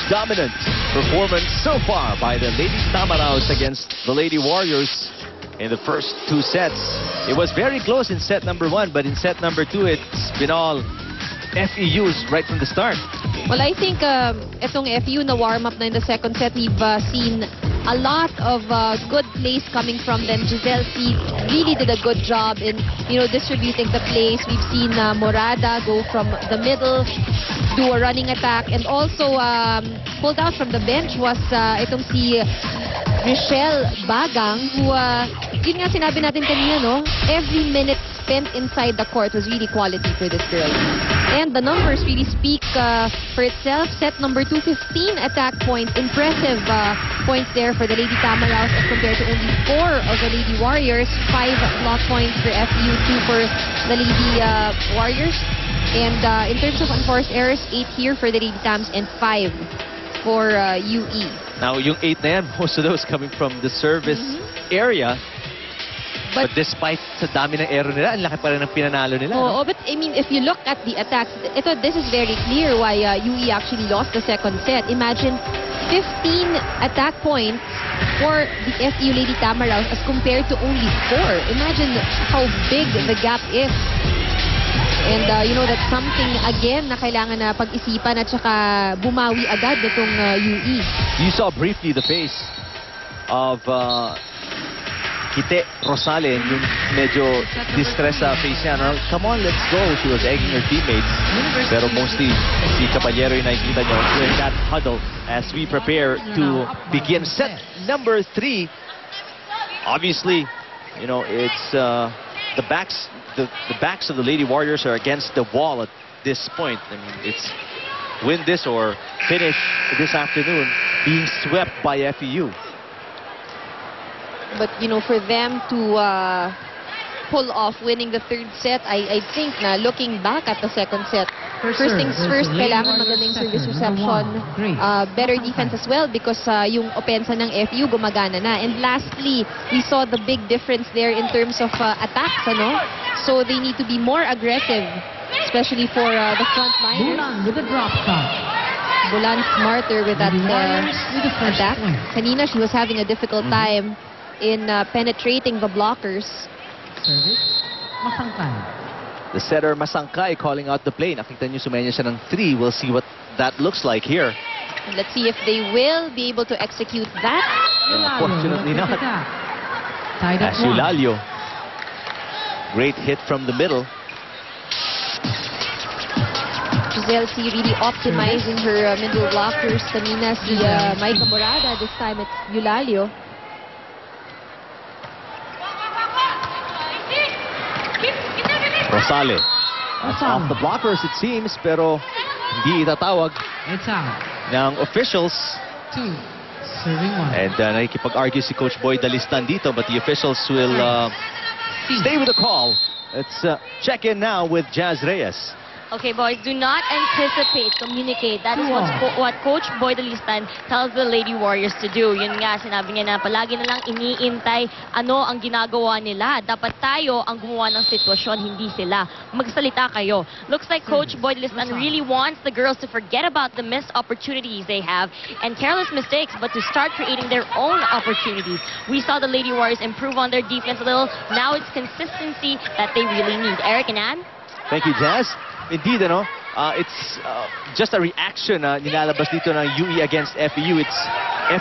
dominant performance so far by the Lady Tamaraos against the Lady Warriors in the first 2 sets. It was very close in set number 1, but in set number 2, it's been all FEUs right from the start. Well, I think itong FEU na warm-up na in the second set, we've seen a lot of good plays coming from them. Giselle C really did a good job in, distributing the plays. We've seen Morada go from the middle, do a running attack, and also pulled out from the bench was itong si Michelle Bagang, who, yun nga sinabi natin kanina, no? Every minute spent inside the court was really quality for this girl. And the numbers really speak for itself. Set number 2, 15 attack points. Impressive points there for the Lady Tamaraos as compared to only 4 of the Lady Warriors. 5 block points for FEU, 2 for the Lady Warriors. And in terms of unforced errors, 8 here for the Lady Tams and 5 for UE. Now, yung 8 na yan, most of those coming from the service area. But despite sa dami ng error nila, ang laki pa rin ng pinanalo nila. Oh, but I mean, if you look at the attacks, this is very clear why UE actually lost the second set. Imagine 15 attack points for the FEU Lady Tamaraos as compared to only 4. Imagine how big the gap is. And that's something again na kailangan na pag-isipan at saka bumawi agad itong UE. You saw briefly the face of Kite Rosales, yung medyo distress sa face niya. No? Come on, let's go. She was egging her teammates. Pero mostly, si Caballero yung nakikita nyo in that huddle as we prepare to begin set number 3. Obviously, it's the backs of the Lady Warriors are against the wall at this point. I mean, it's win this or finish this afternoon being swept by FEU. But, for them to pull off winning the third set, I think na looking back at the second set, first things first, kailangan magaling service reception, better defense as well because yung opensa ng FEU gumagana na. And lastly, we saw the big difference there in terms of attacks, So they need to be more aggressive, especially for the front line. Bulan with a drop shot. Bulan smarter with that attack. Kanina, she was having a difficult time in penetrating the blockers. Service, Masangkay. The setter Masangkay calling out the play. Nakita nyo sumenya siya ng 3. We'll see what that looks like here. And let's see if they will be able to execute that. Unfortunately not. Tied up As Yulalio. Great hit from the middle. Giselle C really optimizing her middle blockers. Kanina si Maika Morada. This time it's Yulalio. Rosales. Off the blockers it seems, pero hindi itatawag ng officials. 2, serving 1. And nakikipag-argue si Coach Boy Dalistan dito, but the officials will stay with the call. Let's check in now with Jazz Reyes. Okay, boys, do not anticipate, communicate. That is what Coach Boy Dalistan tells the Lady Warriors to do. Yun nga, sinabi niya na palagi na lang iniintay ano ang ginagawa nila. Dapat tayo ang gumawa ng sitwasyon, hindi sila. Magsalita kayo. Looks like Coach Boy Dalistan really wants the girls to forget about the missed opportunities they have and careless mistakes, but to start creating their own opportunities. We saw the Lady Warriors improve on their defense a little. Now it's consistency that they really need. Eric and Ann? Thank you, Jazz. Indeed, it's just a reaction nilalabas dito ng UE against FEU. It's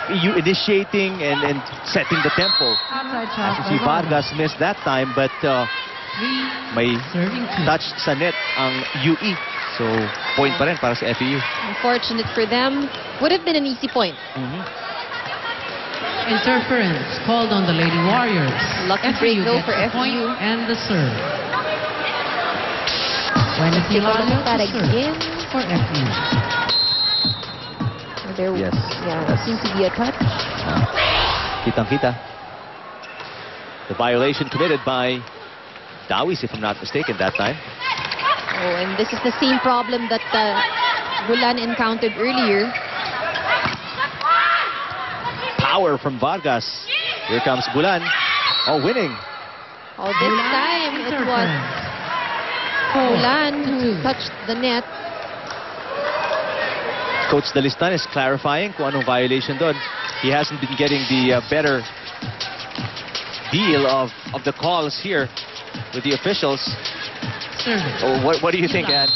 FEU initiating and setting the tempo. As si Vargas missed that time, but may touch sa net ang UE. So, point pa rin para sa FEU. Unfortunate for them. Would have been an easy point. Interference called on the Lady Warriors. Lucky break though for FEU. And the serve. When it's Yulalio to serve for FEU. Yes. Yeah, seems to be a touch. Kitang-kita. The violation committed by Dawis, if I'm not mistaken, that time. Oh, and this is the same problem that Bulan encountered earlier. Power from Vargas. Here comes Bulan. Oh, winning. Oh, this time it was Bulan who touched the net. Coach Dalistan is clarifying kung anong violation doon. He hasn't been getting the better deal of the calls here with the officials. Oh, what do you think, Ann?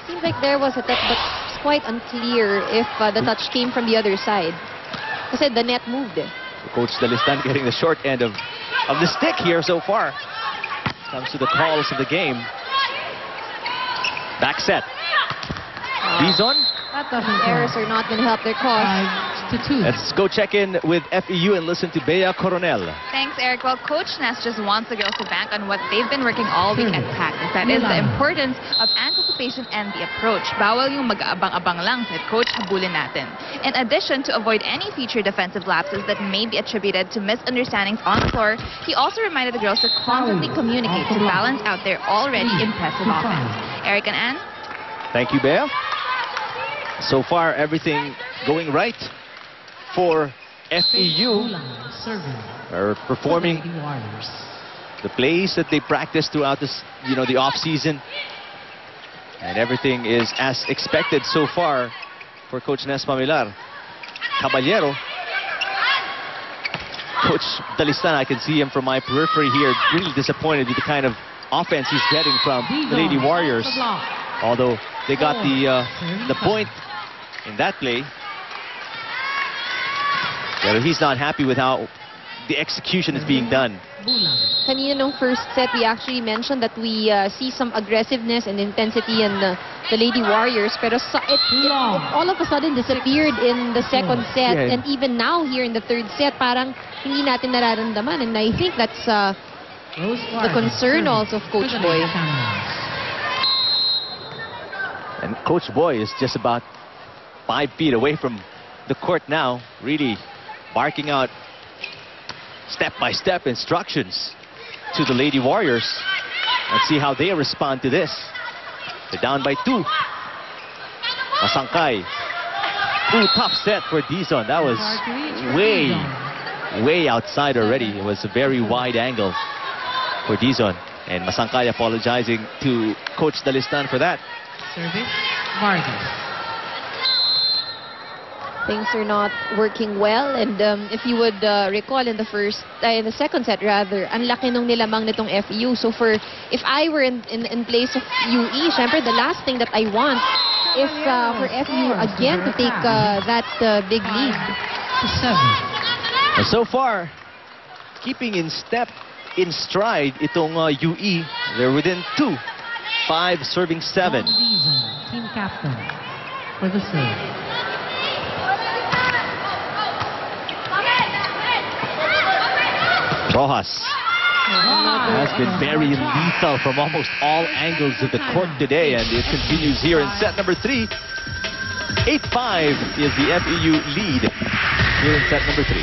Seems like there was a touch, but it's quite unclear if the touch came from the other side. Kasi the net moved. Coach Dalistan getting the short end of the stick here so far. Comes to the calls of the game. Back set. Dizon. That doesn't Errors count. are not going to help their cause. 5-2. Let's go check in with FEU and listen to Bea Coronel. Thanks, Eric. Well, Coach Ness just wants the girls to bank on what they've been working all week at practice. That is the importance of anticipation and the approach. Bawal yung mag-abang-abang lang, said Coach, habulin natin. In addition, to avoid any future defensive lapses that may be attributed to misunderstandings on the floor, he also reminded the girls to constantly communicate to balance out their already impressive offense. Eric and Ann? Thank you, Bea. So far, everything going right for FEU. Serving. Are performing The Warriors. the plays that they practiced throughout this, the off season, and everything is as expected so far for Coach Nes Mamilar. Caballero. Coach Dalistan, I can see him from my periphery here, really disappointed with the kind of offense he's getting from the Lady Warriors. Although they got the point in that play. But he's not happy with how the execution is being done. Kanina nung first set, we actually mentioned that we see some aggressiveness and intensity in the Lady Warriors. Pero it all of a sudden disappeared in the second set. Yeah. And even now here in the third set, parang hindi natin nararamdaman. And I think that's the concern also of Coach Boy. And Coach Boy is just about 5 feet away from the court now, really barking out step-by-step instructions to the Lady Warriors. Let's see how they respond to this. They're down by 2. Masangkay. Ooh, tough set for Dizon. That was way outside already. It was a very wide angle for Dizon. And Masangkay apologizing to Coach Dalistan for that. Serving. Vargas. Things are not working well, and if you would recall in the second set rather, ang laki nung nilamang nitong FEU. So if I were in place of UE, syempre the last thing that I want is for FEU again to take that big lead. 7. And so far, keeping in stride itong UE. They're within 2. 5 serving 7. Team captain for the serve. Rojas has been very lethal from almost all angles of the court today, and it continues here in set number 3. 8-5 is the FEU lead here in set number 3.